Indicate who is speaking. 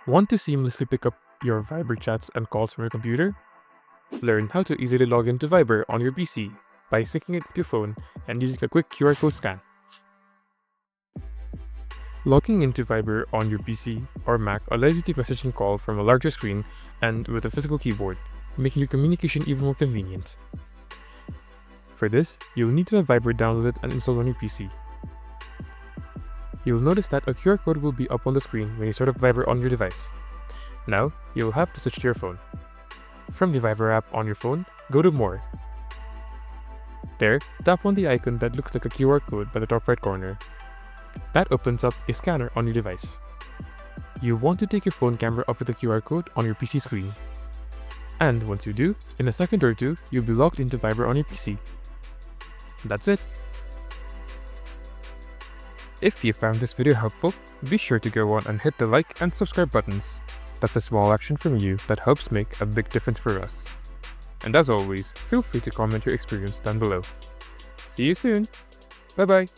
Speaker 1: Want to seamlessly pick up your Viber chats and calls from your computer? Learn how to easily log into Viber on your PC by syncing it with your phone and using a quick QR code scan. Logging into Viber on your PC or Mac allows you to message and call from a larger screen and with a physical keyboard, making your communication even more convenient. For this, you'll need to have Viber downloaded and installed on your PC. You'll notice that a QR code will be up on the screen when you start up Viber on your device. Now, you'll have to switch to your phone. From the Viber app on your phone, go to More. There, tap on the icon that looks like a QR code by the top right corner. That opens up a scanner on your device. You want to take your phone camera up with the QR code on your PC screen. And once you do, in a second or two, you'll be logged into Viber on your PC. That's it. If you found this video helpful, be sure to go on and hit the like and subscribe buttons. That's a small action from you that helps make a big difference for us. And as always, feel free to comment your experience down below. See you soon. Bye bye.